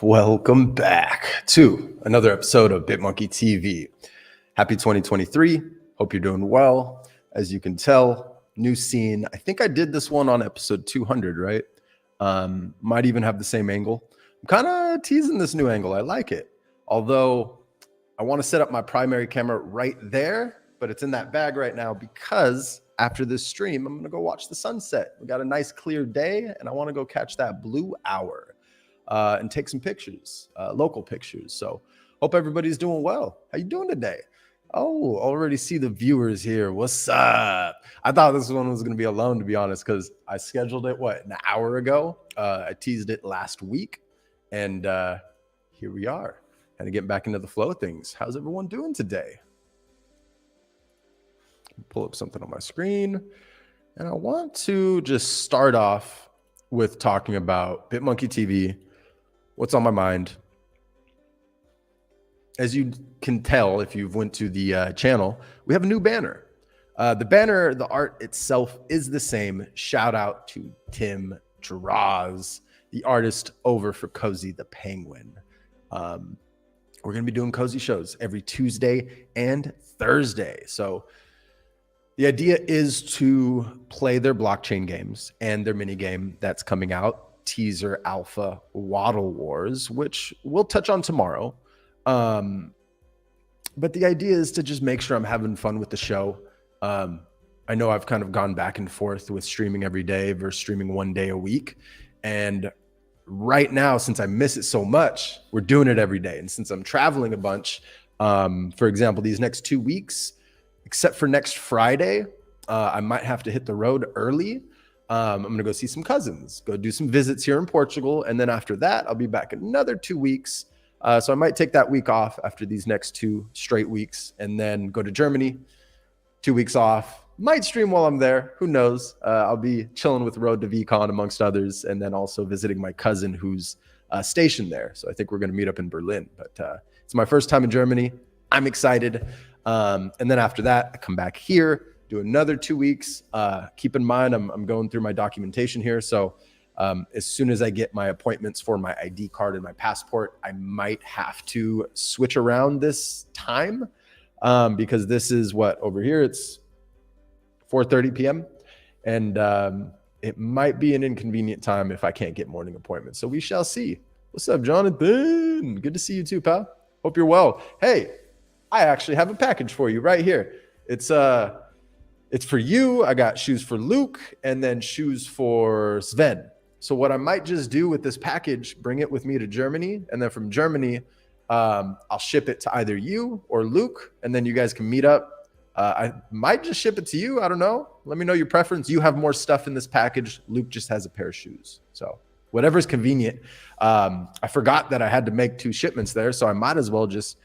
Welcome back to another episode of BitmonkeyTV. Happy 2023. Hope you're doing well. As you can tell, new scene. I think I did this one on episode 200, right? Might even have the same angle. I'm kind of teasing this new angle. I like it. Although I want to set up my primary camera right there, but it's in that bag right now because after this stream, I'm going to go watch the sunset. We got a nice clear day and I want to go catch that blue hour and take some pictures, local pictures. So hope everybody's doing well. How you doing today? Oh, already see the viewers here. What's up? I thought this one was going to be alone, to be honest, because I scheduled it, an hour ago? I teased it last week and here we are. Kind of getting back into the flow of things. How's everyone doing today? Pull up something on my screen. And I want to just start off with talking about BitmonkeyTV, what's on my mind. As you can tell, if you've went to the channel, we have a new banner. The banner, the art itself is the same. Shout out to Tim Draws, the artist over for Cozy the Penguin. We're going to be doing cozy shows every Tuesday and Thursday. So the idea is to play their blockchain games and their mini game that's coming out, teaser alpha HODL Wars, which we'll touch on tomorrow. But the idea is to just make sure I'm having fun with the show. I know I've kind of gone back and forth with streaming every day versus streaming one day a week. And right now, since I miss it so much, we're doing it every day. And since I'm traveling a bunch, for example, these next 2 weeks, except for next Friday, I might have to hit the road early. I'm going to go see some cousins, go do some visits here in Portugal. And then after that, I'll be back another 2 weeks. So I might take that week off after these next 2 straight weeks and then go to Germany, 2 weeks off. Might stream while I'm there. Who knows? I'll be chilling with Road to VCon amongst others, and then also visiting my cousin who's stationed there. So I think we're going to meet up in Berlin. But it's my first time in Germany. I'm excited. And then after that, I come back here, do another 2 weeks. Keep in mind, I'm going through my documentation here. So as soon as I get my appointments for my ID card and my passport, I might have to switch around this time because this is over here, it's 4:30 p.m. And it might be an inconvenient time if I can't get morning appointments. So we shall see. What's up, Jonathan? Good to see you too, pal. Hope you're well. Hey, I actually have a package for you right here. It's for you. I got shoes for Luke and then shoes for Sven. So what I might just do with this package, bring it with me to Germany. And then from Germany, I'll ship it to either you or Luke. And then you guys can meet up. I might just ship it to you. I don't know. Let me know your preference. You have more stuff in this package. Luke just has a pair of shoes. So whatever's convenient. I forgot that I had to make 2 shipments there. So I might as well just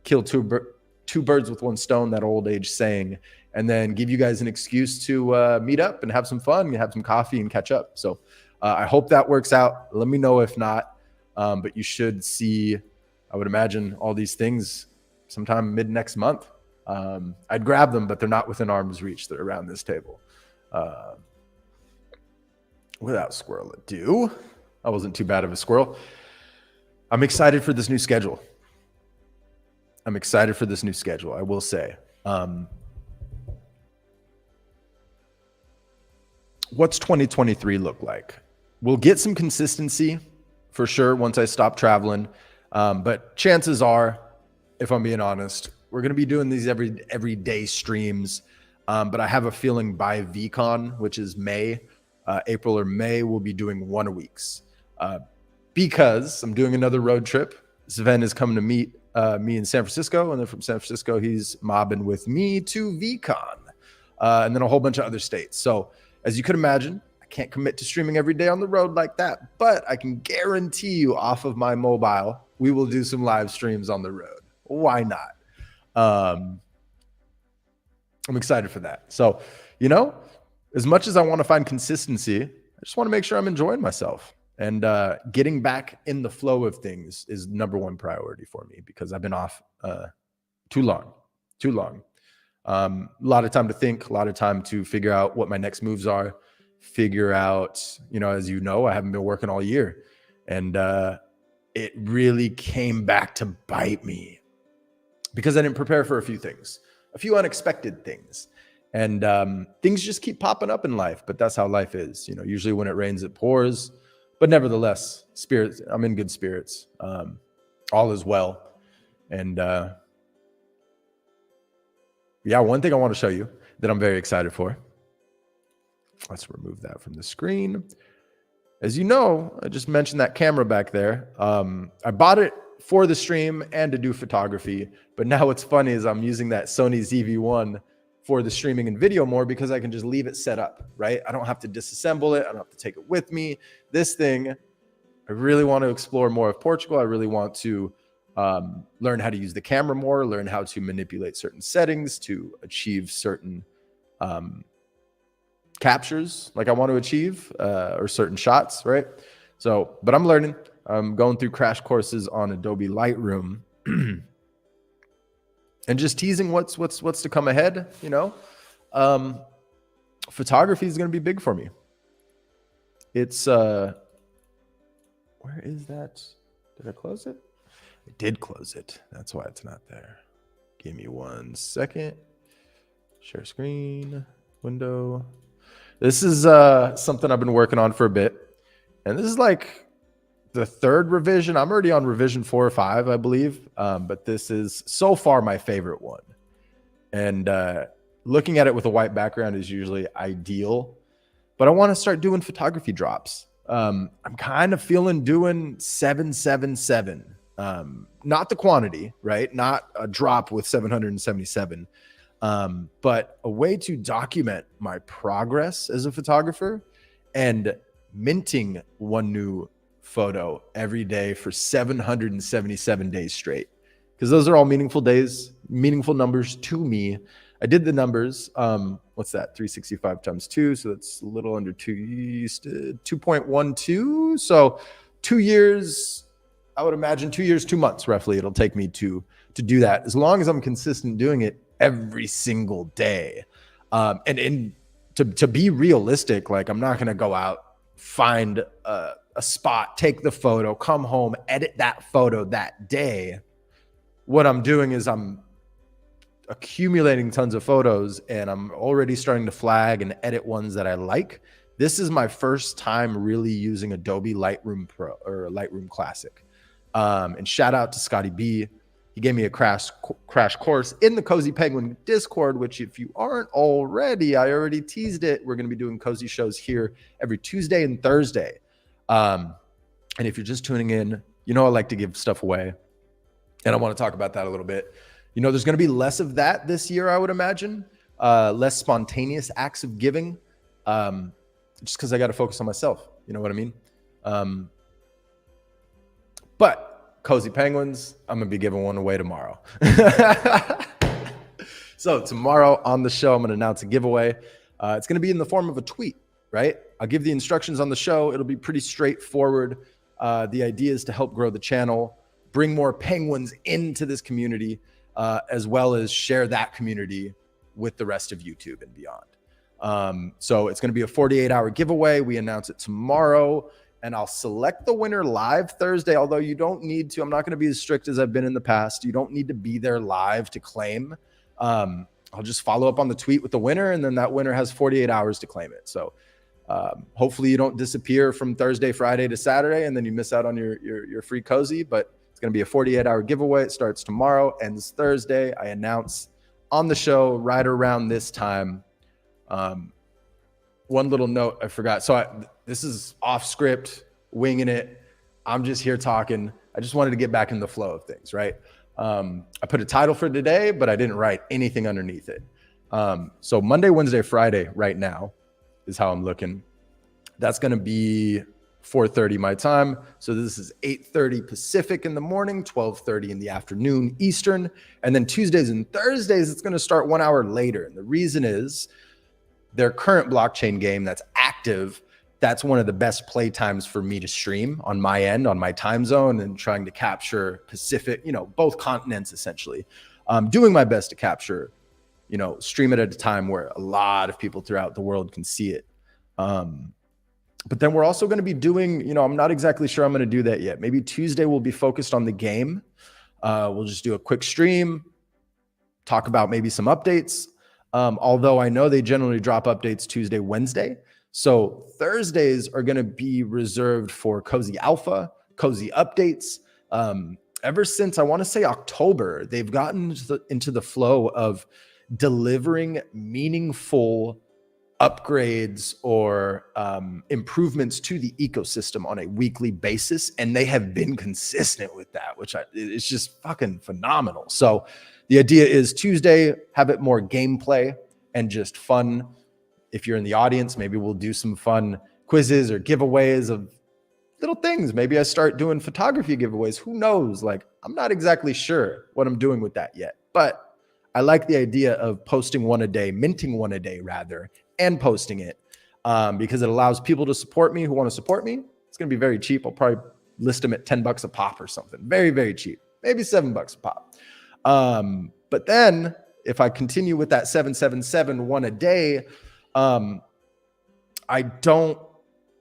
kill two birds with one stone, that old age saying, and then give you guys an excuse to meet up and have some fun and have some coffee and catch up. So I hope that works out. Let me know if not. But you should see, I would imagine, all these things sometime mid next month. I'd grab them, but they're not within arm's reach. They're around this table. Without squirrel ado, I wasn't too bad of a squirrel. I'm excited for this new schedule. I will say. What's 2023 look like? We'll get some consistency for sure once I stop traveling. But chances are, if I'm being honest, we're going to be doing these every day streams. But I have a feeling by VCon, which is April or May, we'll be doing 1 weeks. Because I'm doing another road trip. Sven is coming to meet me in San Francisco. And then from San Francisco, he's mobbing with me to VCon. And then a whole bunch of other states. So as you could imagine, I can't commit to streaming every day on the road like that. But I can guarantee you off of my mobile, we will do some live streams on the road. Why not? I'm excited for that. So, as much as I want to find consistency, I just want to make sure I'm enjoying myself. And getting back in the flow of things is #1 priority for me because I've been off too long. A lot of time to think, a lot of time to figure out what my next moves are, figure out, as you know, I haven't been working all year, and it really came back to bite me because I didn't prepare for a few things, a few unexpected things. And things just keep popping up in life, but that's how life is. Usually when it rains, it pours. But nevertheless, spirits, I'm in good spirits. All is well. And one thing I want to show you that I'm very excited for. Let's remove that from the screen. As you know, I just mentioned that camera back there. I bought it for the stream and to do photography. But now what's funny is I'm using that Sony ZV-1 for the streaming and video more because I can just leave it set up, right? I don't have to disassemble it. I don't have to take it with me. This thing, I really want to explore more of Portugal. I really want to learn how to use the camera more, learn how to manipulate certain settings to achieve certain captures like I want to achieve or certain shots, right? So, but I'm learning. I'm going through crash courses on Adobe Lightroom and just teasing what's to come ahead. Photography is going to be big for me. It's where is that? Did I close it? I did close it. That's why it's not there. Give me 1 second. Share screen, window. This is something I've been working on for a bit, and this is like the 3rd revision. I'm already on revision 4 or 5, I believe. But this is so far my favorite one. And looking at it with a white background is usually ideal. But I want to start doing photography drops. I'm kind of feeling doing 777. Not the quantity, right? Not a drop with 777. But a way to document my progress as a photographer and minting one new photo every day for 777 days straight, because those are all meaningful days, meaningful numbers to me. I did the numbers. What's that? 365 times 2, so that's a little under 2.12. So 2 years, I would imagine 2 years, 2 months roughly it'll take me to do that, as long as I'm consistent doing it every single day. And to be realistic, like I'm not going to go out, find a spot, take the photo, come home, edit that photo that day. What I'm doing is I'm accumulating tons of photos, and I'm already starting to flag and edit ones that I like. This is my first time really using Adobe Lightroom Pro or Lightroom Classic. And shout out to Scotty B. He gave me a crash course in the Cozy Penguin Discord, which if you aren't already, I already teased it. We're going to be doing cozy shows here every Tuesday and Thursday. And if you're just tuning in, I like to give stuff away. And I want to talk about that a little bit. There's going to be less of that this year, I would imagine. Less spontaneous acts of giving. Just because I got to focus on myself. You know what I mean? But Cozy Penguins, I'm going to be giving one away tomorrow. So tomorrow on the show, I'm going to announce a giveaway. It's going to be in the form of a tweet, right? I'll give the instructions on the show. It'll be pretty straightforward. The idea is to help grow the channel, bring more penguins into this community, as well as share that community with the rest of YouTube and beyond. So it's going to be a 48-hour giveaway. We announce it tomorrow. And I'll select the winner live Thursday, although you don't need to. I'm not going to be as strict as I've been in the past. You don't need to be there live to claim. I'll just follow up on the tweet with the winner, and then that winner has 48 hours to claim it. So hopefully you don't disappear from Thursday, Friday to Saturday, and then you miss out on your free cozy. But it's going to be a 48-hour giveaway. It starts tomorrow, ends Thursday. I announce on the show right around this time. One little note I forgot. So this is off script, winging it. I'm just here talking. I just wanted to get back in the flow of things, right? I put a title for today, but I didn't write anything underneath it. So Monday, Wednesday, Friday right now is how I'm looking. That's going to be 4:30 my time. So this is 8:30 Pacific in the morning, 12:30 in the afternoon Eastern. And then Tuesdays and Thursdays, it's going to start 1 hour later. And the reason is their current blockchain game that's active, that's one of the best play times for me to stream on my end, on my time zone, and trying to capture Pacific, both continents essentially. Doing my best to capture, stream it at a time where a lot of people throughout the world can see it. But then we're also going to be doing, I'm not exactly sure I'm going to do that yet. Maybe Tuesday will be focused on the game. We'll just do a quick stream, talk about maybe some updates. Although I know they generally drop updates Tuesday, Wednesday. So Thursdays are going to be reserved for Cozy Alpha, Cozy updates. Ever since I want to say October, they've gotten into the flow of delivering meaningful upgrades or improvements to the ecosystem on a weekly basis. And they have been consistent with that, which it's just fucking phenomenal. So the idea is Tuesday, have it more gameplay and just fun. If you're in the audience, maybe we'll do some fun quizzes or giveaways of little things. Maybe I start doing photography giveaways. Who knows? Like, I'm not exactly sure what I'm doing with that yet, but I like the idea of posting one a day, minting one a day rather, and posting it because it allows people to support me who want to support me. It's going to be very cheap. I'll probably list them at $10 a pop or something. Very, very cheap. Maybe $7 a pop. But then if I continue with that 777 one a day, I don't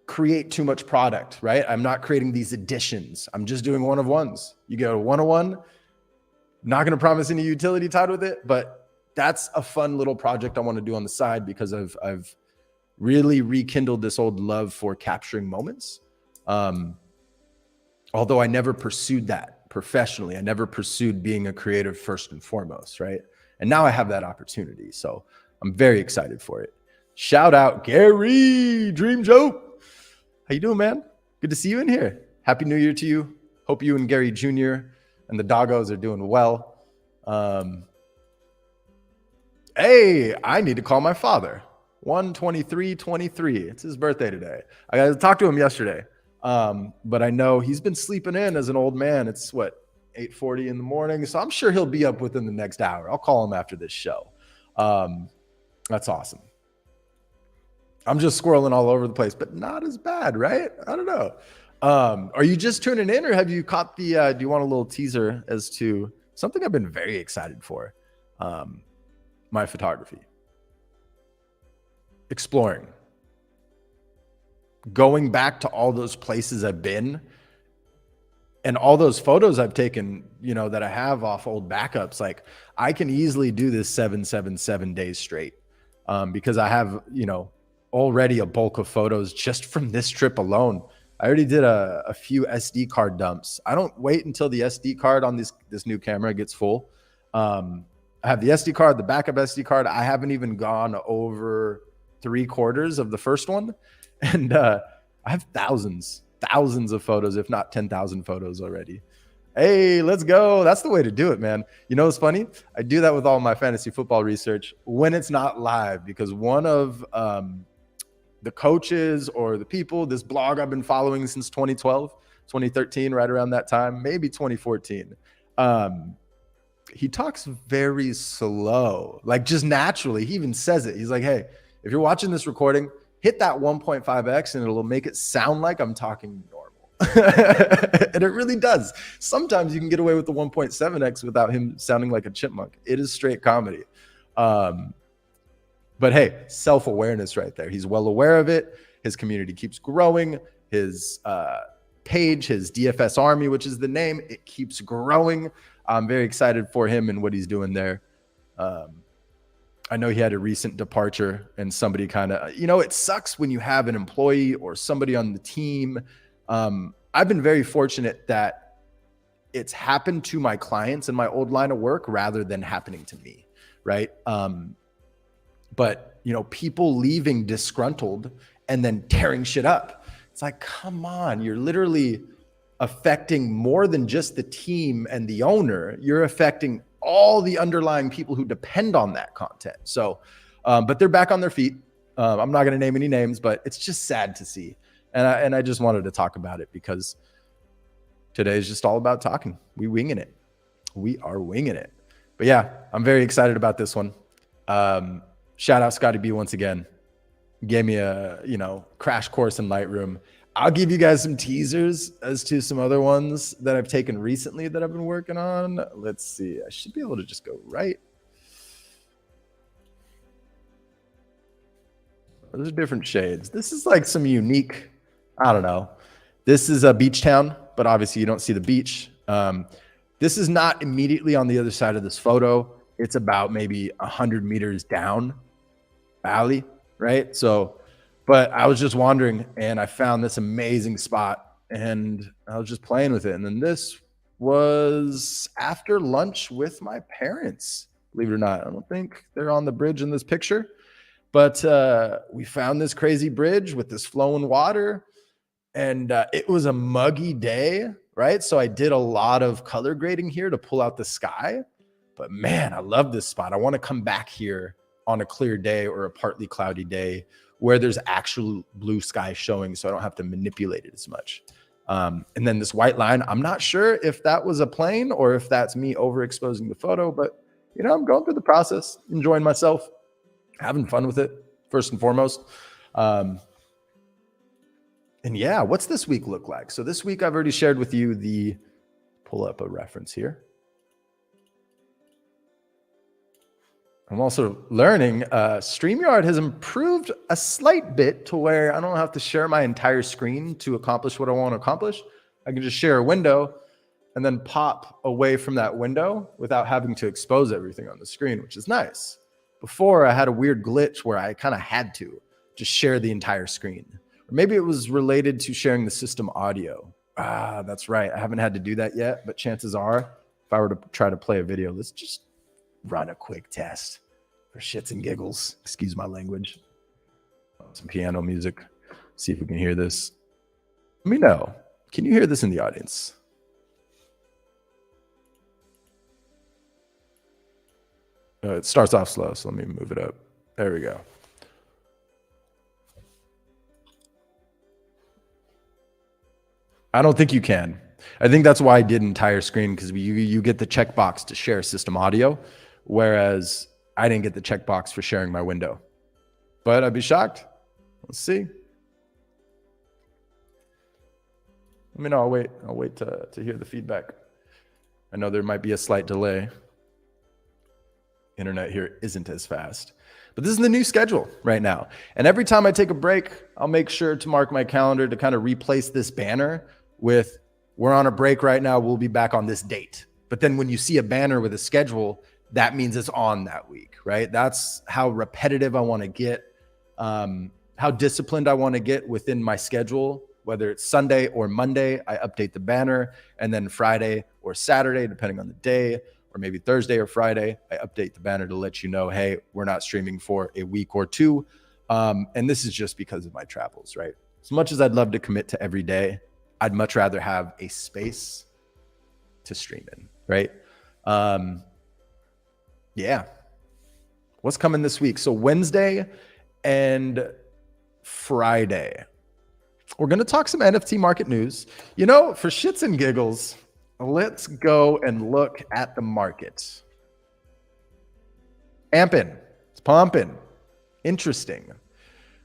create too much product, right? I'm not creating these editions. I'm just doing one-of-ones. You get a one-on-one. Not going to promise any utility tied with it, but that's a fun little project I want to do on the side because I've really rekindled this old love for capturing moments. Although I never pursued that professionally. I never pursued being a creative first and foremost, right? And now I have that opportunity. So I'm very excited for it. Shout out Gary, Dream Joke. How you doing, man? Good to see you in here. Happy New Year to you. Hope you and Gary Jr. and the doggos are doing well. Hey, I need to call my father. 1/23/23. It's his birthday today. I got to talk to him yesterday. But I know he's been sleeping in as an old man. It's 8:40 in the morning. So I'm sure he'll be up within the next hour. I'll call him after this show. That's awesome. I'm just squirreling all over the place, but not as bad, right? I don't know. Are you just tuning in or have you caught the, do you want a little teaser as to something I've been very excited for? My photography. Exploring. Going back to all those places I've been and all those photos I've taken, that I have off old backups. Like I can easily do this 777 days straight because I have, already a bulk of photos just from this trip alone. I already did a few SD card dumps. I don't wait until the SD card on this new camera gets full. I have the SD card, the backup SD card. I haven't even gone over 3/4 of the first one. And I have thousands of photos, if not 10,000 photos already. Hey, let's go. That's the way to do it, man. What's funny? I do that with all my fantasy football research when it's not live because one of the coaches or the people, this blog I've been following since 2012, 2013, right around that time, maybe 2014. He talks very slow, like just naturally. He even says it. He's like, hey, if you're watching this recording, hit that 1.5x and it'll make it sound like I'm talking normal. And it really does. Sometimes you can get away with the 1.7x without him sounding like a chipmunk. It is straight comedy. But hey, self-awareness right there. He's well aware of it. His community keeps growing. His page, his DFS Army, which is the name, it keeps growing. I'm very excited for him and what he's doing there. I know he had a recent departure and somebody kind of, it sucks when you have an employee or somebody on the team. I've been very fortunate that it's happened to my clients in my old line of work rather than happening to me, right? But, people leaving disgruntled and then tearing shit up. It's like, come on, you're literally affecting more than just the team and the owner. You're affecting all the underlying people who depend on that content. So, but they're back on their feet. I'm not going to name any names, but it's just sad to see. And I just wanted to talk about it because today is just all about talking. We are winging it. But yeah, I'm very excited about this one. Shout out Scotty B once again. Gave me a, crash course in Lightroom. I'll give you guys some teasers as to some other ones that I've taken recently that I've been working on. Let's see. I should be able to just go right. Those are different shades. This is like some unique, I don't know. This is a beach town, but obviously you don't see the beach. This is not immediately on the other side of this photo. It's about maybe 100 meters down valley, right? So, but I was just wandering and I found this amazing spot and I was just playing with it. And then this was after lunch with my parents, believe it or not. I don't think they're on the bridge in this picture, but we found this crazy bridge with this flowing water and it was a muggy day, right? So I did a lot of color grading here to pull out the sky, but man, I love this spot. I want to come back here on a clear day or a partly cloudy day where there's actual blue sky showing so I don't have to manipulate it as much. And then this white line, I'm not sure if that was a plane or if that's me overexposing the photo, but you know, I'm going through the process, enjoying myself, having fun with it first and foremost. And yeah, what's this week look like? So this week I've already shared with you the, pull up a reference here. I'm also learning StreamYard has improved a slight bit to where I don't have to share my entire screen to accomplish what I want to accomplish. I can just share a window and then pop away from that window without having to expose everything on the screen, which is nice. Before I had a weird glitch where I kind of had to just share the entire screen. Or maybe it was related to sharing the system audio. Ah, that's right. I haven't had to do that yet, but chances are if I were to try to play a video, let's just run a quick test for shits and giggles. Excuse my language. Some piano music. See if we can hear this. Let me know. Can you hear this in the audience? It starts off slow, so let me move it up. There we go. I don't think you can. I think that's why I did entire screen, because you get the checkbox to share system audio, whereas I didn't get the checkbox for sharing my window. But I'd be shocked. Let's see. Let me know. I'll wait to hear the feedback. I know there might be a slight delay. Internet here isn't as fast. But this is the new schedule right now. And every time I take a break, I'll make sure to mark my calendar to kind of replace this banner with, we're on a break right now, we'll be back on this date. But then when you see a banner with a schedule, that means it's on that week, right? That's how repetitive I want to get, how disciplined I want to get within my schedule. Whether it's Sunday or Monday, I update the banner, and then Friday or Saturday, depending on the day, or maybe Thursday or Friday, I update the banner to let you know, hey, we're not streaming for a week or two. And this is just because of my travels, right? As much as I'd love to commit to every day, I'd much rather have a space to stream in, right? Yeah. What's coming this week? So Wednesday and Friday, we're going to talk some NFT market news. You know, for shits and giggles, let's go and look at the market. Amping. It's pumping. Interesting.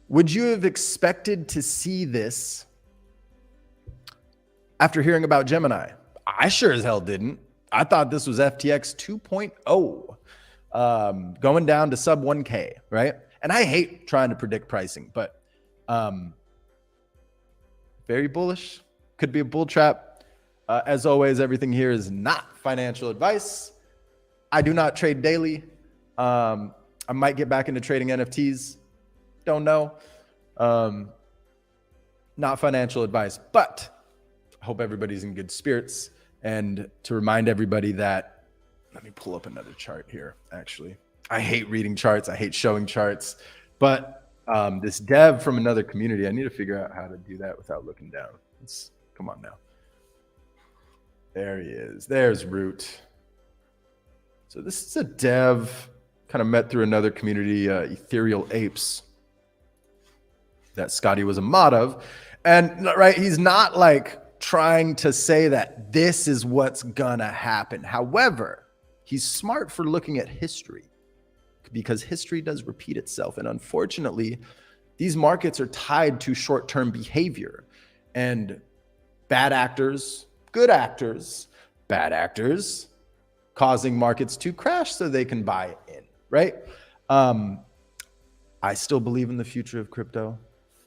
Would you have expected to see this after hearing about Gemini? I sure as hell didn't. I thought this was FTX 2.0, going down to sub 1K, right? And I hate trying to predict pricing, but very bullish. Could be a bull trap. As always, everything here is not financial advice. I do not trade daily. I might get back into trading NFTs. Don't know. Not financial advice, but I hope everybody's in good spirits. And to remind everybody that, let me pull up another chart here, actually. I hate reading charts. I hate showing charts. But this dev from another community, I need to figure out how to do that without looking down. Come on now. There he is. There's Root. So this is a dev kind of met through another community, Ethereal Apes, that Scotty was a mod of. And right, he's not like trying to say that this is what's gonna happen. However, he's smart for looking at history, because history does repeat itself. And unfortunately, these markets are tied to short-term behavior, and bad actors, good actors, bad actors, causing markets to crash so they can buy in, right? I still believe in the future of crypto.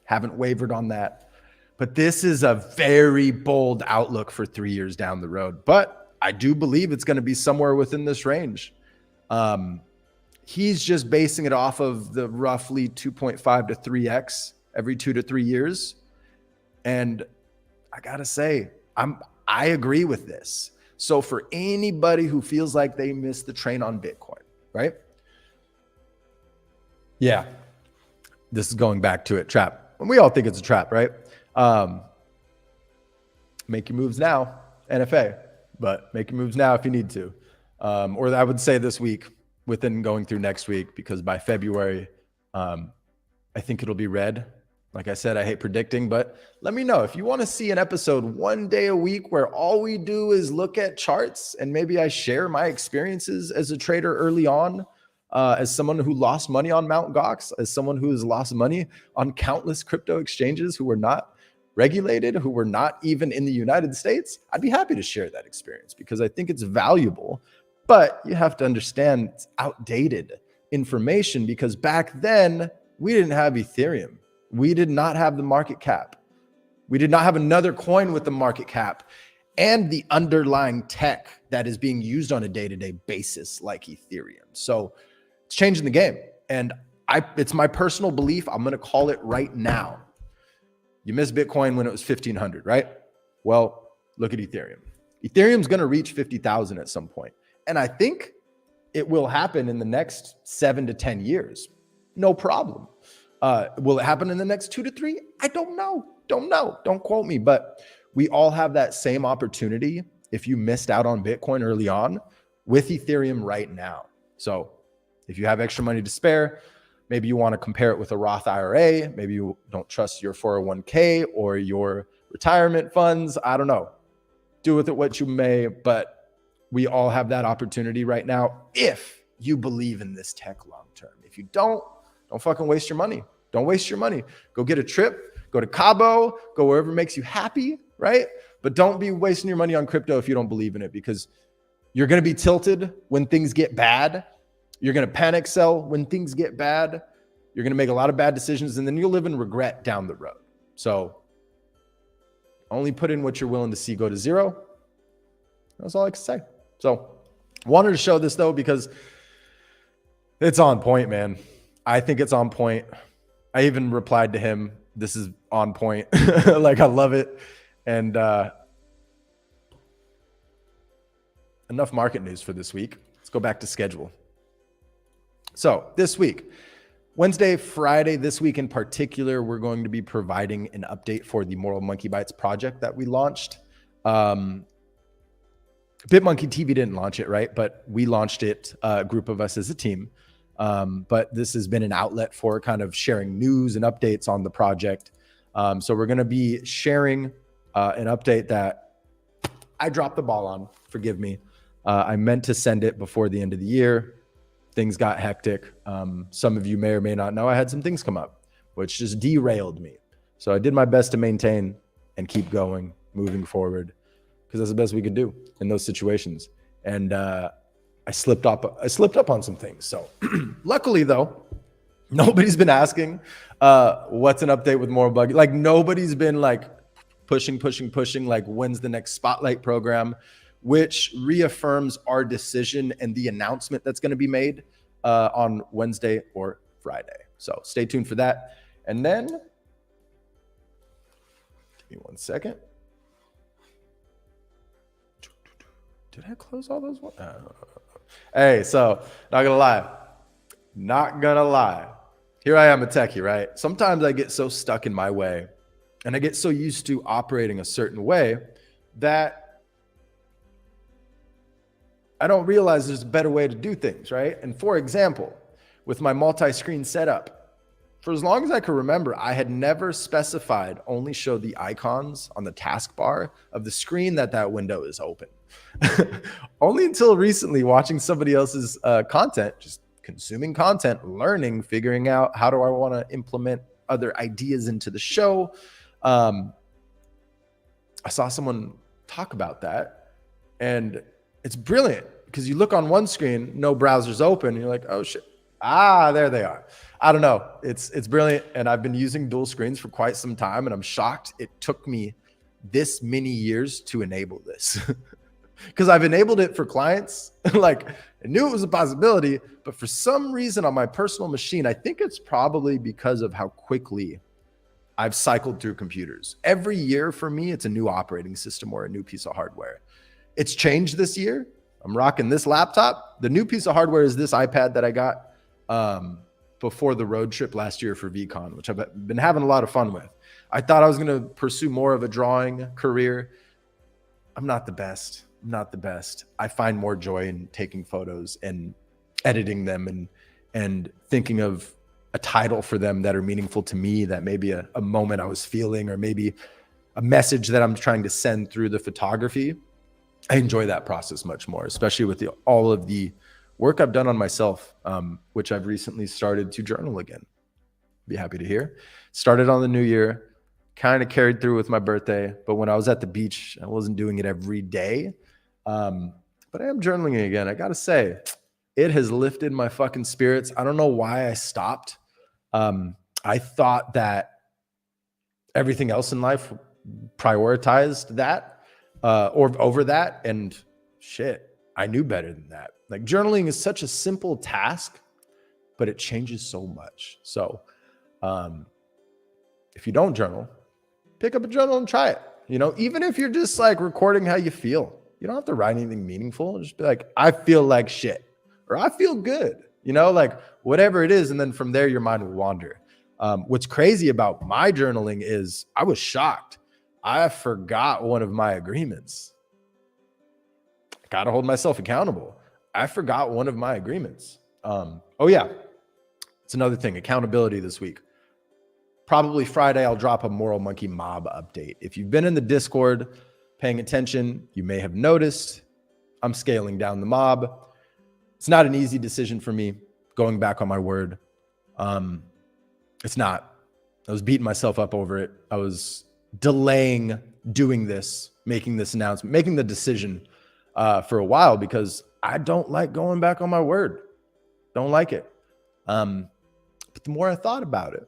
Haven't wavered on that. But this is a very bold outlook for 3 years down the road. But I do believe it's going to be somewhere within this range. He's just basing it off of the roughly 2.5 to 3x every 2 to 3 years. And I got to say, I agree with this. So for anybody who feels like they missed the train on Bitcoin, right? Yeah, this is going back to it, trap. We all think it's a trap, right? Make your moves now, NFA, but make your moves now if you need to. Or I would say this week, within going through next week, because by February, I think it'll be red. Like I said, I hate predicting, but let me know if you want to see an episode 1 day a week where all we do is look at charts and maybe I share my experiences as a trader early on, as someone who lost money on Mt. Gox, as someone who has lost money on countless crypto exchanges who were not regulated, who were not even in the United States. I'd be happy to share that experience because I think it's valuable, but you have to understand it's outdated information because back then we didn't have Ethereum. We did not have the market cap. We did not have another coin with the market cap and the underlying tech that is being used on a day-to-day basis like Ethereum. So it's changing the game. And it's my personal belief. I'm going to call it right now. You missed Bitcoin when it was 1,500, right? Well, look at Ethereum. Ethereum's going to reach 50,000 at some point. And I think it will happen in the next 7 to 10 years. No problem. Will it happen in the next 2 to 3? I don't know. Don't quote me, but we all have that same opportunity if you missed out on Bitcoin early on with Ethereum right now. So if you have extra money to spare, maybe you want to compare it with a Roth IRA. Maybe you don't trust your 401k or your retirement funds. I don't know. Do with it what you may, but we all have that opportunity right now if you believe in this tech long term. If you don't fucking waste your money. Don't waste your money. Go get a trip, go to Cabo, go wherever makes you happy, right? But don't be wasting your money on crypto if you don't believe in it because you're going to be tilted when things get bad. You're going to panic sell when things get bad. You're going to make a lot of bad decisions and then you'll live in regret down the road. So only put in what you're willing to see go to zero. That's all I can say. So wanted to show this though because it's on point, man. I think it's on point. I even replied to him, this is on point. Like, I love it. And enough market news for this week. Let's go back to schedule. So this week, Wednesday, Friday, this week in particular, we're going to be providing an update for the Moral Monkey Bites project that we launched. BitmonkeyTV didn't launch it, right? But we launched it, a group of us as a team. But this has been an outlet for kind of sharing news and updates on the project. So we're going to be sharing an update that I dropped the ball on. Forgive me. I meant to send it before the end of the year. Things got hectic. Some of you may or may not know I had some things come up, which just derailed me. So I did my best to maintain and keep going, moving forward, because that's the best we could do in those situations. And I slipped up on some things. So luckily though, nobody's been asking what's an update with Moral Buggy. Like nobody's been like pushing, like when's the next spotlight program, which reaffirms our decision and the announcement that's going to be made on Wednesday or Friday. So stay tuned for that. And then give me 1 second. Did I close all those? Hey, so not gonna lie. Here I am a techie, right? Sometimes I get so stuck in my way and I get so used to operating a certain way that I don't realize there's a better way to do things, right? And for example, with my multi-screen setup, for as long as I can remember, I had never specified only show the icons on the taskbar of the screen that window is open. Only until recently, watching somebody else's content, just consuming content, learning, figuring out how do I want to implement other ideas into the show. I saw someone talk about that, and it's brilliant because you look on one screen, no browser's open, and you're like, oh shit, Ah, there they are. I don't know. It's brilliant. And I've been using dual screens for quite some time, and I'm shocked it took me this many years to enable this. Because I've enabled it for clients. Like, I knew it was a possibility, but for some reason on my personal machine, I think it's probably because of how quickly I've cycled through computers. Every year for me, it's a new operating system or a new piece of hardware. It's changed this year. I'm rocking this laptop. The new piece of hardware is this iPad that I got before the road trip last year for VCon, which I've been having a lot of fun with. I thought I was going to pursue more of a drawing career. I'm not the best. I'm not the best. I find more joy in taking photos and editing them and thinking of a title for them that are meaningful to me, that maybe a moment I was feeling, or maybe a message that I'm trying to send through the photography. I enjoy that process much more, especially with all of the work I've done on myself, which I've recently started to journal again. Be happy to hear. Started on the new year, kind of carried through with my birthday. But when I was at the beach, I wasn't doing it every day. But I am journaling again. I got to say, it has lifted my fucking spirits. I don't know why I stopped. I thought that everything else in life prioritized that or over that. And shit, I knew better than that. Like, journaling is such a simple task, but it changes so much. So if you don't journal, pick up a journal and try it. You know, even if you're just like recording how you feel, you don't have to write anything meaningful. Just be like, I feel like shit, or I feel good, you know, like whatever it is. And then from there, your mind will wander. What's crazy about my journaling is I was shocked. I forgot one of my agreements. I got to hold myself accountable. I forgot one of my agreements. Oh yeah. It's another thing, accountability this week. Probably Friday, I'll drop a Moral Monkey Mob update. If you've been in the Discord paying attention, you may have noticed I'm scaling down the mob. It's not an easy decision for me, going back on my word. It's not. I was beating myself up over it. I was delaying doing this, making this announcement, making the decision for a while, because I don't like going back on my word. Don't like it. But the more I thought about it,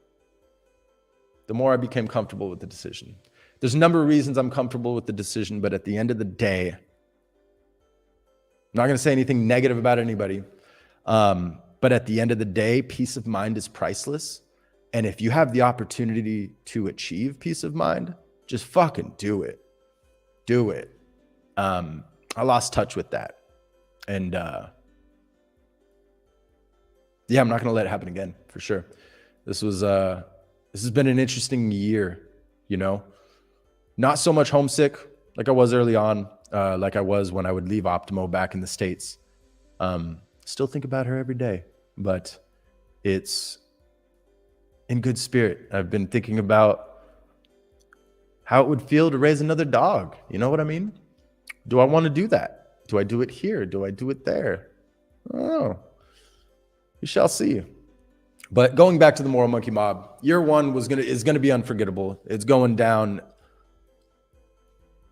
the more I became comfortable with the decision. There's a number of reasons I'm comfortable with the decision, but at the end of the day, I'm not going to say anything negative about anybody. But at the end of the day, peace of mind is priceless. And if you have the opportunity to achieve peace of mind, just fucking do it. Do it. I lost touch with that. And yeah, I'm not going to let it happen again, for sure. This has been an interesting year, you know, not so much homesick like I was early on, like I was when I would leave Optimo back in the States. Still think about her every day, but it's in good spirit. I've been thinking about how it would feel to raise another dog. You know what I mean? Do I want to do that? Do I do it here? Do I do it there? I don't know. We shall see. But going back to the Moral Monkey Mob, year one is gonna be unforgettable. It's going down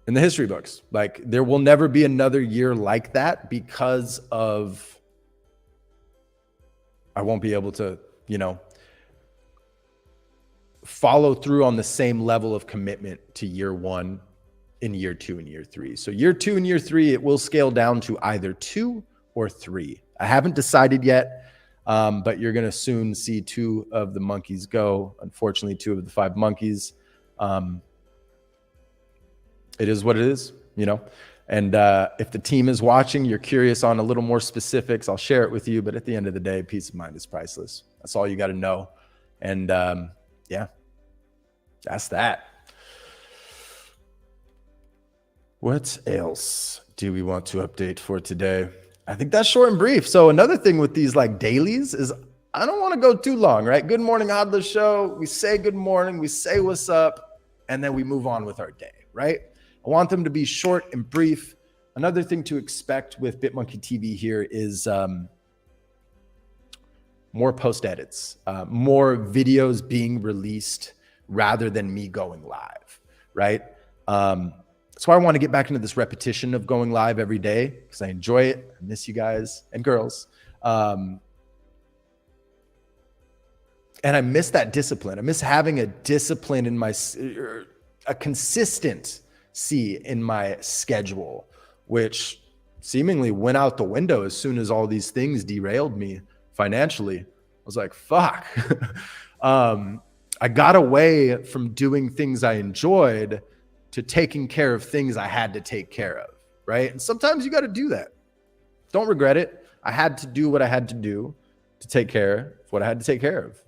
in the history books. Like, there will never be another year like that, because of I won't be able to, you know, follow through on the same level of commitment to year one in year two and year three. So year two and year three, it will scale down to either 2 or 3. I haven't decided yet. But you're going to soon see 2 of the monkeys go. Unfortunately, 2 of the 5 monkeys. It is what it is, you know. And if the team is watching, you're curious on a little more specifics, I'll share it with you. But at the end of the day, peace of mind is priceless. That's all you got to know. And yeah, that's that. What else do we want to update for today? I think that's short and brief. So another thing with these like dailies is I don't want to go too long, right? Good morning, HODLers show. We say good morning, we say what's up, and then we move on with our day, right? I want them to be short and brief. Another thing to expect with BitmonkeyTV here is more post edits, more videos being released rather than me going live, right? That's why I want to get back into this repetition of going live every day, because I enjoy it. I miss you guys and girls. And I miss that discipline. I miss having a discipline in my, a consistency in my schedule, which seemingly went out the window as soon as all these things derailed me financially. I was like, fuck. I got away from doing things I enjoyed to taking care of things I had to take care of, right? And sometimes you got to do that. Don't regret it. I had to do what I had to do to take care of what I had to take care of.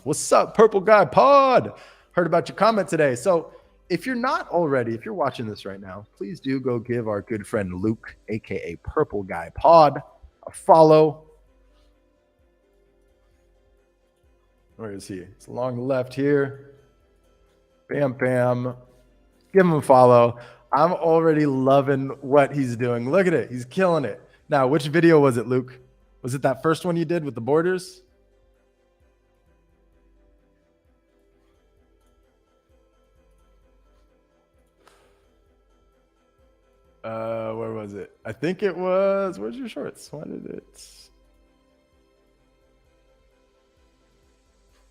What's up, Purple Guy Pod? Heard about your comment today. So if you're not already, if you're watching this right now, please do go give our good friend Luke, aka Purple Guy Pod, a follow. Where is he? It's along the left here. Bam, bam. Give him a follow. I'm already loving what he's doing. Look at it. He's killing it. Now, which video was it, Luke? Was it that first one you did with the borders? Where was it? I think it was, where's your shorts? Why did it?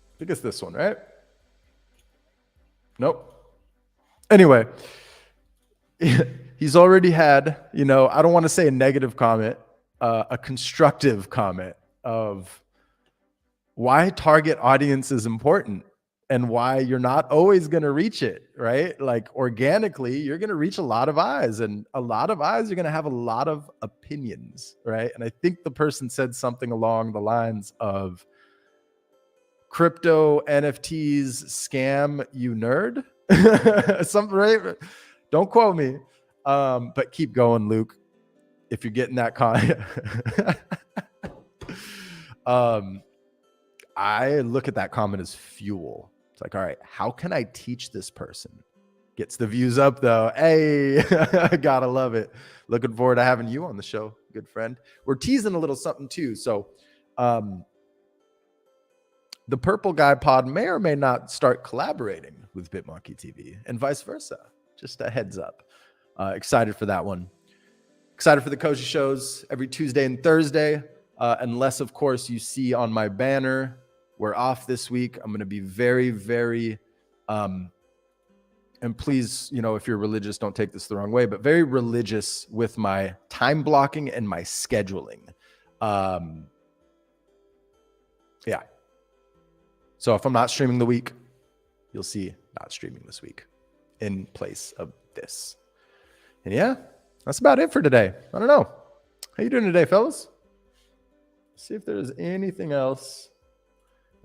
I think it's this one, right? Nope. Anyway, he's already had, I don't want to say a negative comment, a constructive comment of why target audience is important and why you're not always going to reach it, right? Like organically, you're going to reach a lot of eyes, and a lot of eyes are going to have a lot of opinions, right? And I think the person said something along the lines of crypto NFTs scam, you nerd. Something, right? Don't quote me. But keep going, Luke. If you're getting that comment. I look at that comment as fuel. It's like, all right, how can I teach this person? Gets the views up though. Hey, gotta love it. Looking forward to having you on the show, good friend. We're teasing a little something too. So the Purple Guy Pod may or may not start collaborating with BitmonkeyTV and vice versa. Just a heads up. Excited for that one. Excited for the Koji shows every Tuesday and Thursday. Unless, of course, you see on my banner, we're off this week. I'm going to be very, very, and please, if you're religious, don't take this the wrong way, but very religious with my time blocking and my scheduling. Yeah. So if I'm not streaming the week, you'll see not streaming this week in place of this. And yeah, that's about it for today. I don't know. How you doing today, fellas? See if there's anything else.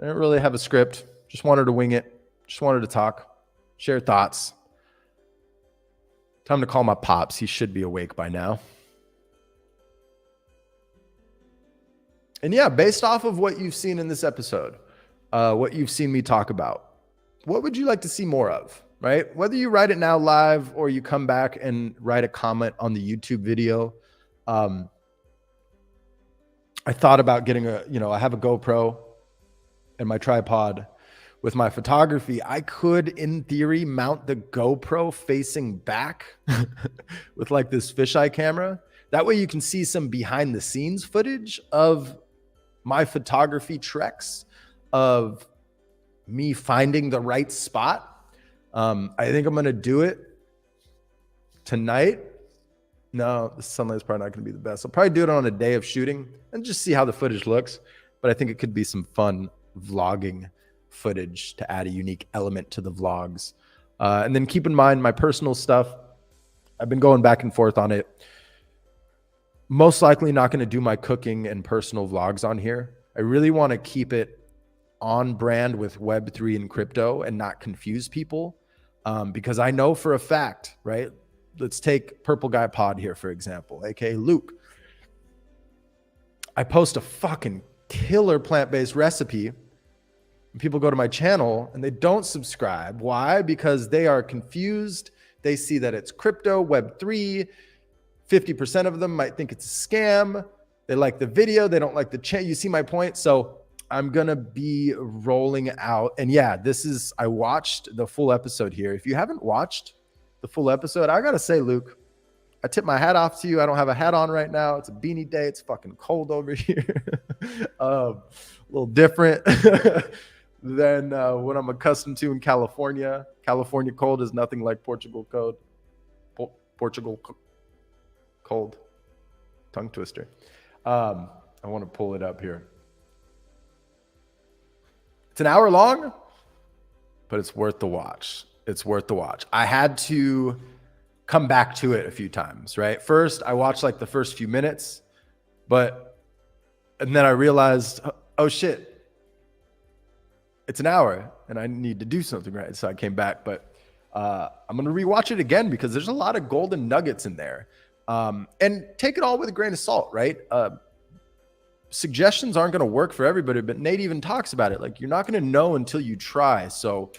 I didn't really have a script. Just wanted to wing it. Just wanted to talk, share thoughts. Time to call my pops. He should be awake by now. And yeah, based off of what you've seen in this episode, what you've seen me talk about, what would you like to see more of, right? Whether you write it now live or you come back and write a comment on the YouTube video. I thought about getting I have a GoPro and my tripod. With my photography, I could, in theory, mount the GoPro facing back with like this fisheye camera. That way you can see some behind the scenes footage of my photography treks, of me finding the right spot. I think I'm going to do it tonight. No, the sunlight's probably not going to be the best. I'll probably do it on a day of shooting and just see how the footage looks. But I think it could be some fun vlogging footage to add a unique element to the vlogs. And then keep in mind my personal stuff. I've been going back and forth on it. Most likely not going to do my cooking and personal vlogs on here. I really want to keep it on brand with Web3 and crypto and not confuse people. Because I know for a fact, right? Let's take Purple Guy Pod here, for example, aka Luke. I post a fucking killer plant-based recipe. And people go to my channel and they don't subscribe. Why? Because they are confused. They see that it's crypto, Web3. 50% of them might think it's a scam. They like the video. They don't like the channel. You see my point? So I'm going to be rolling out. And yeah, I watched the full episode here. If you haven't watched the full episode, I got to say, Luke, I tip my hat off to you. I don't have a hat on right now. It's a beanie day. It's fucking cold over here. A little different. than what I'm accustomed to in California. California cold is nothing like Portugal cold. Portugal cold. Tongue twister. I want to pull it up here. It's an hour long, but it's worth the watch. It's worth the watch. I had to come back to it a few times, right? First, I watched like the first few minutes, and then I realized, oh shit, it's an hour and I need to do something, right? So I came back, but I'm going to rewatch it again because there's a lot of golden nuggets in there. And take it all with a grain of salt, right? Suggestions aren't going to work for everybody, but Nate even talks about it. Like, you're not going to know until you try. So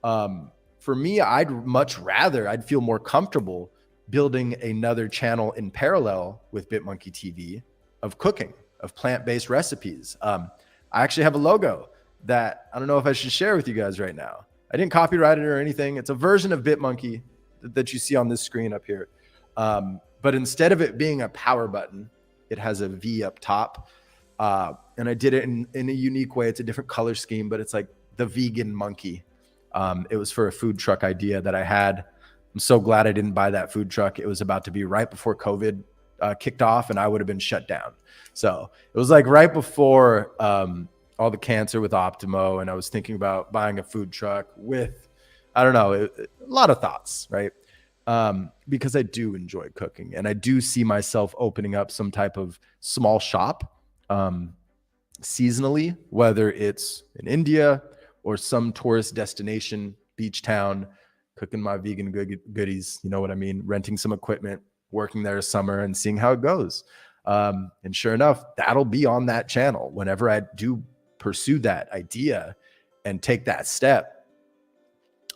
for me, I'd feel more comfortable building another channel in parallel with BitmonkeyTV of cooking, of plant-based recipes. I actually have a logo that I don't know if I should share with you guys right now. I didn't copyright it or anything. It's a version of Bitmonkey that you see on this screen up here. But instead of it being a power button, it has a V up top. And I did it in a unique way. It's a different color scheme, but it's like the vegan monkey. It was for a food truck idea that I had. I'm so glad I didn't buy that food truck. It was about to be right before COVID kicked off and I would have been shut down. So it was like right before all the cancer with Optimo. And I was thinking about buying a food truck with, I don't know, a lot of thoughts, right? Because I do enjoy cooking and I do see myself opening up some type of small shop seasonally, whether it's in India or some tourist destination, beach town, cooking my vegan goodies, you know what I mean? Renting some equipment, working there summer and seeing how it goes. And sure enough, that'll be on that channel. Whenever I do pursue that idea and take that step,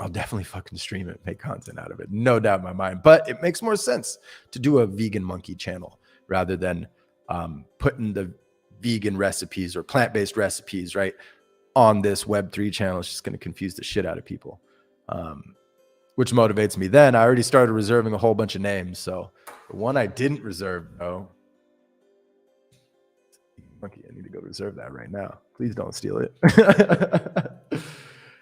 I'll definitely fucking stream it, make content out of it. No doubt in my mind. But it makes more sense to do a vegan monkey channel rather than putting the vegan recipes or plant-based recipes, right, on this Web3 channel. It's just going to confuse the shit out of people, which motivates me. Then I already started reserving a whole bunch of names. So the one I didn't reserve, though, monkey, I need to go reserve that right now. Please don't steal it.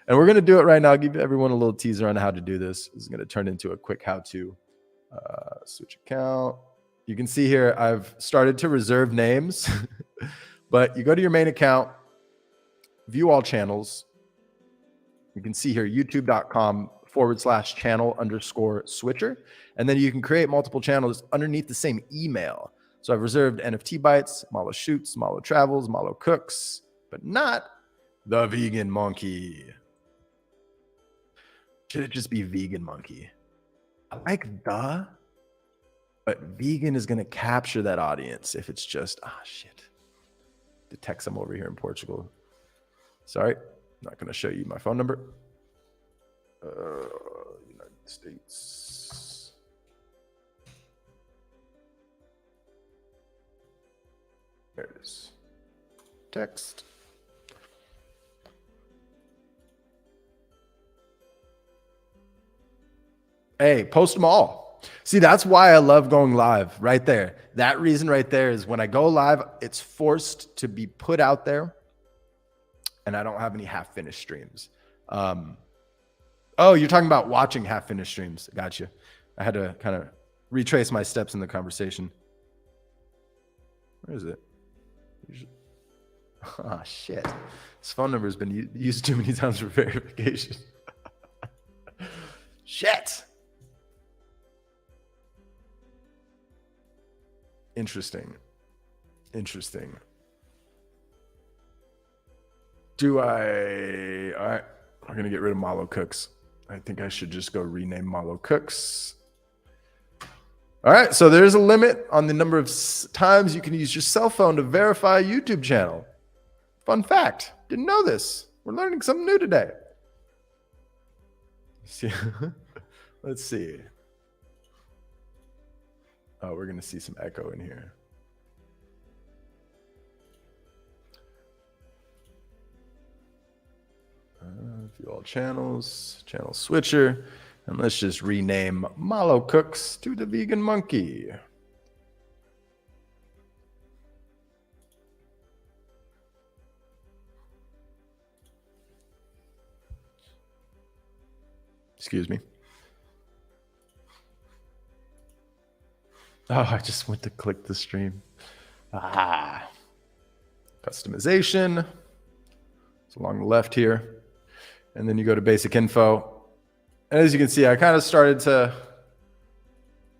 And we're going to do it right now. I'll give everyone a little teaser on how to do this. This is going to turn into a quick how-to. Switch account. You can see here, I've started to reserve names, but you go to your main account, view all channels. You can see here, youtube.com/channel_switcher. And then you can create multiple channels underneath the same email. So I've reserved NFT Bites, Malo Shoots, Malo Travels, Malo Cooks, but not the Vegan Monkey. Should it just be Vegan Monkey? I like the, but vegan is going to capture that audience if it's just, shit. To text them over here in Portugal. Sorry, I'm not going to show you my phone number. United States. There it is. Text. Hey, post them all. See, that's why I love going live right there. That reason right there is when I go live, it's forced to be put out there and I don't have any half-finished streams. Oh, you're talking about watching half-finished streams. Gotcha. I had to kind of retrace my steps in the conversation. Where is it? Oh, shit. This phone number has been used too many times for verification. Shit. Interesting. All right, I'm going to get rid of Malo Cooks. I think I should just go rename Malo Cooks. All right, so there's a limit on the number of times you can use your cell phone to verify a YouTube channel. Fun fact. Didn't know this. We're learning something new today. Let's see. Oh, we're going to see some echo in here. View all channels, channel switcher, and let's just rename Malo Cooks to the Vegan Monkey. Excuse me. Oh, I just went to click the stream. Customization. It's along the left here. And then you go to basic info. And as you can see, I kind of started to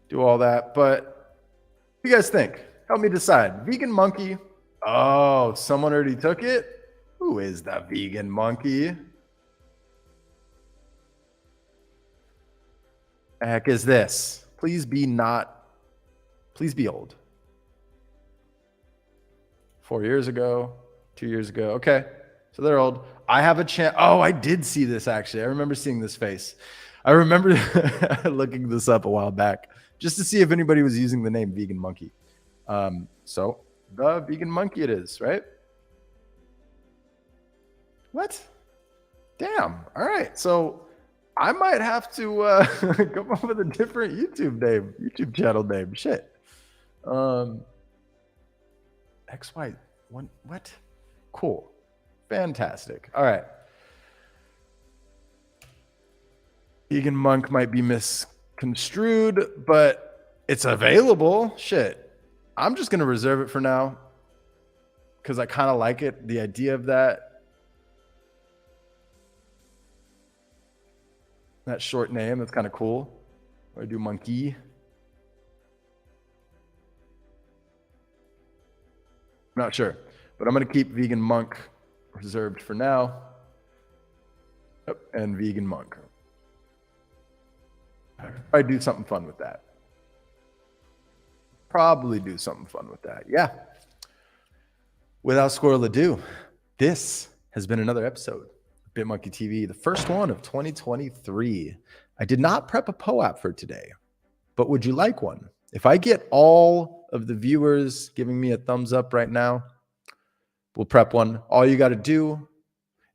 do all that. But what do you guys think? Help me decide. Vegan monkey. Oh, someone already took it? Who is the vegan monkey? The heck is this? Please be old. 4 years ago, 2 years ago. Okay, so they're old. I have a chance. Oh, I did see this actually. I remember seeing this face. I remember looking this up a while back just to see if anybody was using the name Vegan Monkey. So the Vegan Monkey it is, right? What? Damn. All right. So I might have to come up with a different YouTube channel name. Shit. XY one. What? Cool. Fantastic. All right. Vegan monk might be misconstrued, but it's available. Shit. I'm just gonna reserve it for now because I kind of like it. The idea of that short name, that's kind of cool. Or I do monkey. I'm not sure, but I'm going to keep vegan monk reserved for now. Yep, and vegan monk. Probably do something fun with that. Yeah. Without squirrel ado, this has been another episode of BitmonkeyTV, the first one of 2023. I did not prep a POAP for today, but would you like one? If I get all of the viewers giving me a thumbs up right now, we'll prep one. All you got to do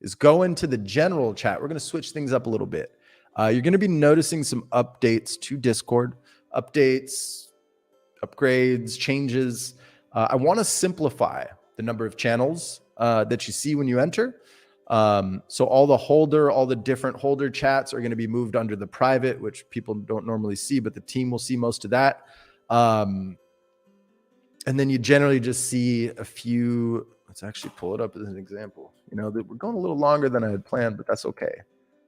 is go into the general chat. We're going to switch things up a little bit. You're going to be noticing some updates to Discord, updates, upgrades, changes. I want to simplify the number of channels that you see when you enter. So all the different holder chats are going to be moved under the private, which people don't normally see, but the team will see most of that. And then you generally just see a few. Let's actually pull it up as an example. You know, we're going a little longer than I had planned, but that's okay.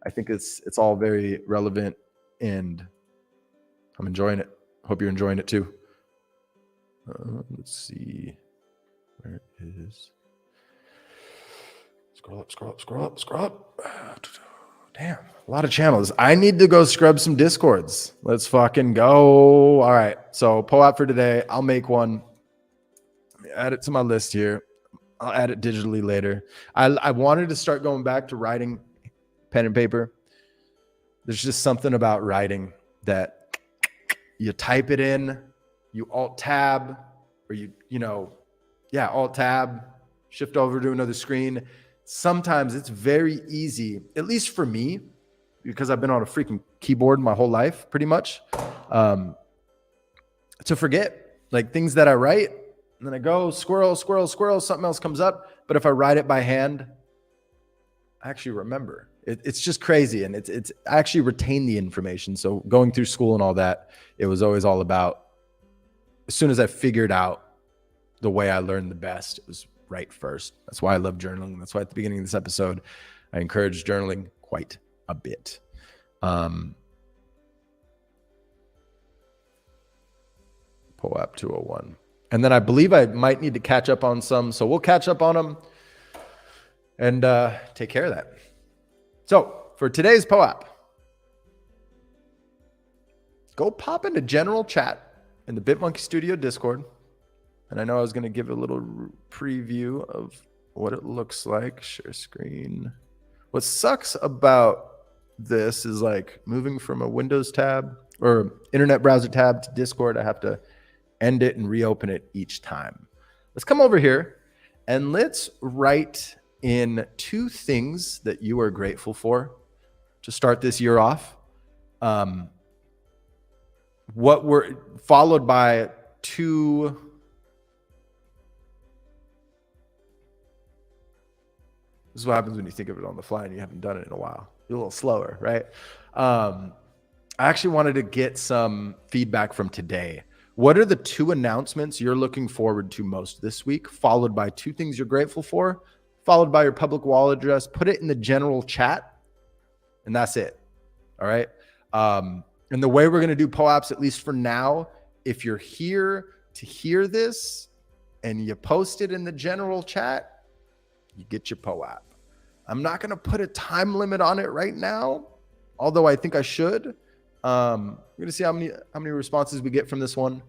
I think it's all very relevant and I'm enjoying it. Hope you're enjoying it too. Let's see. Where it is. Scroll up. Damn, a lot of channels. I need to go scrub some Discords. Let's fucking go. All right. So POAP for today. I'll make one. Let me add it to my list here. I'll add it digitally later. I wanted to start going back to writing pen and paper. There's just something about writing that you type it in, you alt tab, or alt tab, shift over to another screen. Sometimes it's very easy, at least for me, because I've been on a freaking keyboard my whole life, pretty much, to forget like things that I write. And then I go squirrel, something else comes up. But if I write it by hand, I actually remember. It's just crazy. And it's I actually retain the information. So going through school and all that, it was always all about, as soon as I figured out the way I learned the best, it was write first. That's why I love journaling. That's why at the beginning of this episode, I encourage journaling quite a bit. POAP 201. And then I believe I might need to catch up on some. So we'll catch up on them and take care of that. So for today's POAP, go pop into general chat in the BitMonkey Studio Discord. And I know I was going to give a little preview of what it looks like. Share screen. What sucks about this is like moving from a Windows tab or internet browser tab to Discord. I have to end it and reopen it each time. Let's come over here and let's write in 2 things that you are grateful for to start this year off. What were followed by 2 This is what happens when you think of it on the fly and you haven't done it in a while. You're a little slower, right? I actually wanted to get some feedback from today. What are the 2 announcements you're looking forward to most this week, followed by 2 things you're grateful for, followed by your public wallet address? Put it in the general chat, and that's it. All right. And the way we're going to do POAPs, at least for now, if you're here to hear this and you post it in the general chat, you get your POAP. I'm not going to put a time limit on it right now, although I think I should. We're going to see how many responses we get from this one.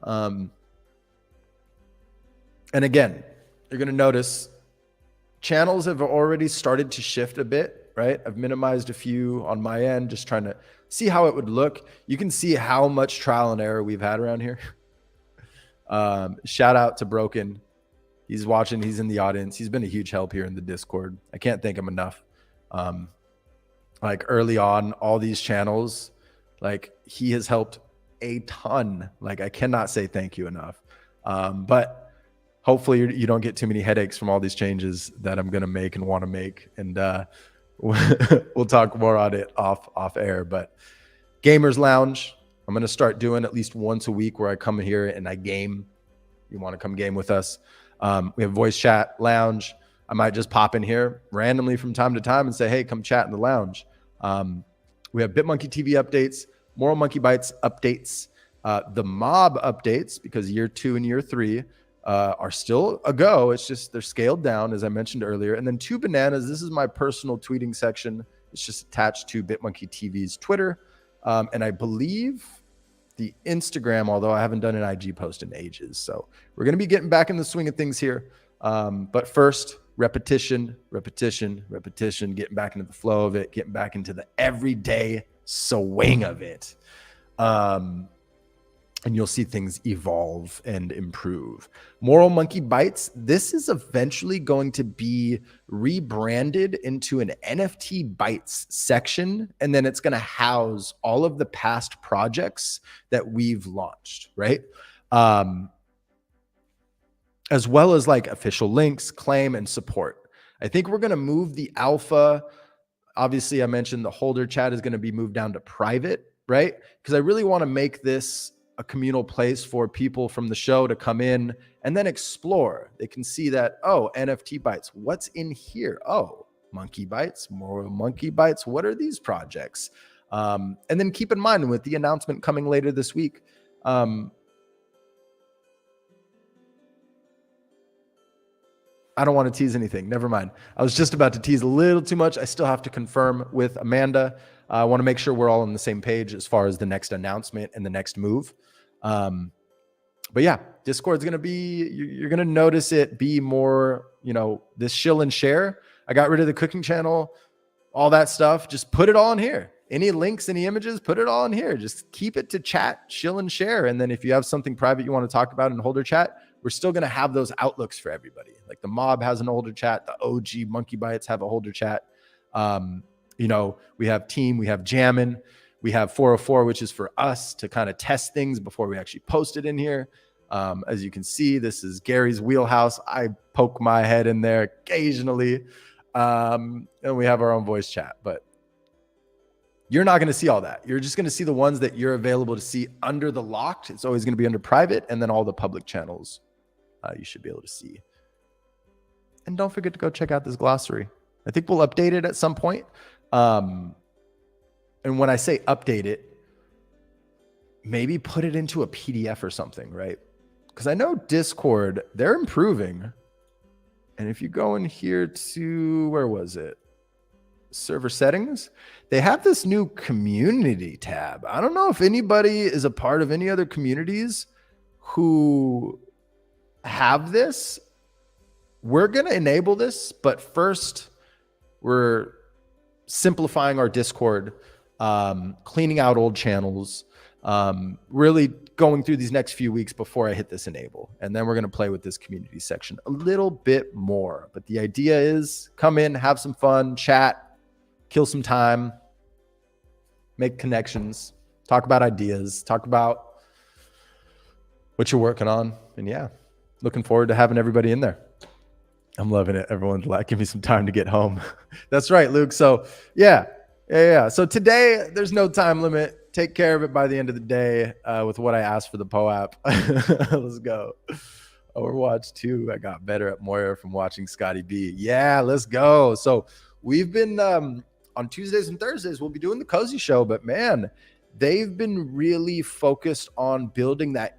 And again, you're going to notice channels have already started to shift a bit, right? I've minimized a few on my end, just trying to see how it would look. You can see how much trial and error we've had around here. Shout out to Broken. He's watching. He's in the audience. He's been a huge help here in the Discord. I can't thank him enough. Like early on, all these channels, like he has helped a ton. Like I cannot say thank you enough. But hopefully you don't get too many headaches from all these changes that I'm going to make and want to make. And we'll talk more on it off air. But Gamers Lounge, I'm going to start doing at least once a week where I come here and I game. You want to come game with us? We have voice chat lounge. I might just pop in here randomly from time to time and say, hey, come chat in the lounge. We have BitmonkeyTV updates, Moral Monkey Bites updates, the mob updates, because year 2 and year 3 are still a go. It's just they're scaled down, as I mentioned earlier. And then 2 bananas. This is my personal tweeting section. It's just attached to BitmonkeyTV's Twitter. And I believe the Instagram, although I haven't done an IG post in ages. So we're going to be getting back in the swing of things here. But first, repetition, getting back into the flow of it, getting back into the everyday swing of it. And you'll see things evolve and improve. Moral Monkey Bites, this is eventually going to be rebranded into an NFT Bites section, and then it's going to house all of the past projects that we've launched, right? As well as like official links, claim, and support. I think we're going to move the alpha. Obviously, I mentioned the holder chat is going to be moved down to private, right? Because I really want to make this a communal place for people from the show to come in and then explore. They can see that, oh, NFT Bites, what's in here? Oh, Monkey Bites, more Monkey Bites. What are these projects? And then keep in mind with the announcement coming later this week, I don't want to tease anything. Never mind. I was just about to tease a little too much. I still have to confirm with Amanda. I want to make sure we're all on the same page as far as the next announcement and the next move. But yeah, Discord's going to be, you're going to notice it be more, this shill and share. I got rid of the cooking channel, all that stuff. Just put it all in here. Any links, any images, put it all in here. Just keep it to chat, shill and share. And then if you have something private you want to talk about in holder chat, we're still going to have those outlooks for everybody. Like the mob has an holder chat. The OG Monkey Bites have a holder chat. We have team, we have jamming, we have 404, which is for us to kind of test things before we actually post it in here. As you can see, this is Gary's wheelhouse. I poke my head in there occasionally. And we have our own voice chat, but you're not going to see all that. You're just going to see the ones that you're available to see under the locked. It's always going to be under private, and then all the public channels you should be able to see. And don't forget to go check out this glossary. I think we'll update it at some point. And when I say update it, maybe put it into a PDF or something, right? Because I know Discord, they're improving. And if you go in here to, where was it? Server settings, they have this new community tab. I don't know if anybody is a part of any other communities who have this. We're going to enable this, but first we're simplifying our Discord, cleaning out old channels, really going through these next few weeks before I hit this enable. And then we're going to play with this community section a little bit more. But the idea is come in, have some fun, chat, kill some time, make connections, talk about ideas, talk about what you're working on. And yeah, looking forward to having everybody in there. I'm loving it. Everyone's like, give me some time to get home. That's right, Luke. So yeah. So today there's no time limit. Take care of it by the end of the day with what I asked for the Poe app. Let's go. Overwatch 2. I got better at Moira from watching Scotty B. Yeah, let's go. So we've been on Tuesdays and Thursdays, we'll be doing the Cozy Show, but man, they've been really focused on building that,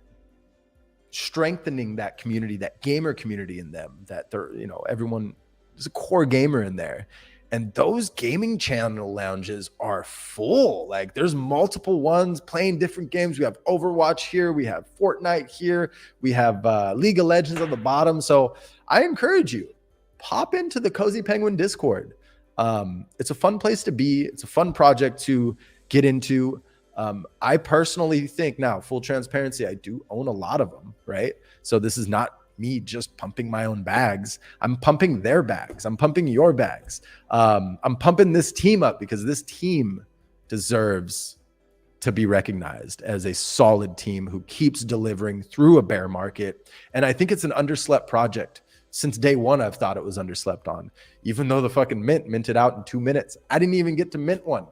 strengthening that community, that gamer community in them, that they're, everyone is a core gamer in there. And those gaming channel lounges are full. Like there's multiple ones playing different games. We have Overwatch here. We have Fortnite here. We have League of Legends on the bottom. So I encourage you, pop into the Cozy Penguin Discord. It's a fun place to be. It's a fun project to get into. I personally think, now full transparency, I do own a lot of them, right? So this is not me just pumping my own bags. I'm pumping their bags. I'm pumping your bags. I'm pumping this team up because this team deserves to be recognized as a solid team who keeps delivering through a bear market. And I think it's an underslept project. Since day one, I've thought it was underslept on, even though the fucking mint minted out in 2 minutes. I didn't even get to mint one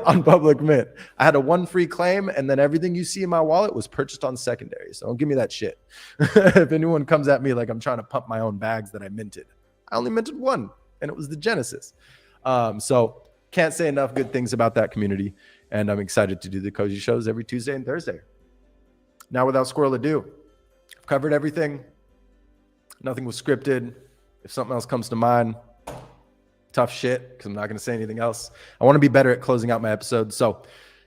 on public mint. I had a 1 free claim, and then everything you see in my wallet was purchased on secondary. So don't give me that shit. If anyone comes at me like I'm trying to pump my own bags that I minted, I only minted one, and it was the Genesis. So can't say enough good things about that community, and I'm excited to do the Cozy Shows every Tuesday and Thursday. Now, without squirrel ado, I've covered everything. Nothing was scripted. If something else comes to mind, tough shit, because I'm not going to say anything else. I want to be better at closing out my episodes. So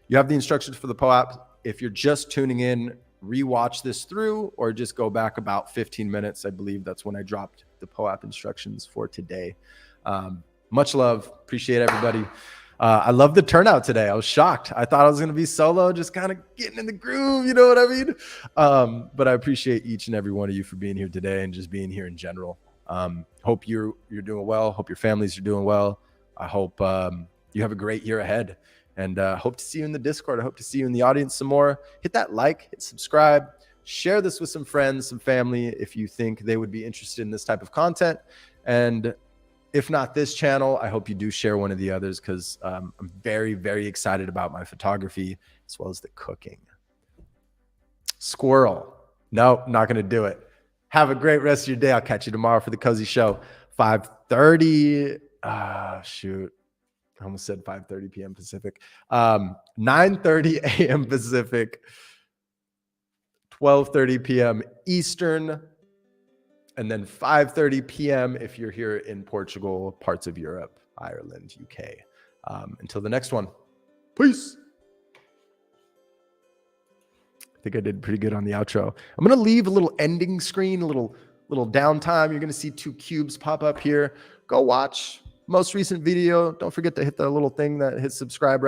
you have the instructions for the Poe app. If you're just tuning in, rewatch this through or just go back about 15 minutes. I believe that's when I dropped the Poe app instructions for today. Much love. Appreciate everybody. I love the turnout today. I was shocked. I thought I was going to be solo, just kind of getting in the groove. You know what I mean? But I appreciate each and every one of you for being here today and just being here in general. Hope you're doing well. Hope your families are doing well. I hope you have a great year ahead, and hope to see you in the Discord. I hope to see you in the audience some more. Hit that like, hit subscribe, share this with some friends, some family, if you think they would be interested in this type of content. And if not this channel, I hope you do share one of the others, because I'm very, very excited about my photography as well as the cooking. Squirrel. No, not going to do it. Have a great rest of your day. I'll catch you tomorrow for the Cozy Show. 5:30. Shoot. I almost said 5:30 p.m. Pacific. 9:30 a.m. Pacific. 12:30 p.m. Eastern. And then 5:30 p.m. if you're here in Portugal, parts of Europe, Ireland, UK. Until the next one. Peace. I think I did pretty good on the outro. I'm going to leave a little ending screen, a little downtime. You're going to see 2 cubes pop up here. Go watch most recent video. Don't forget to hit the little thing that hits subscribe.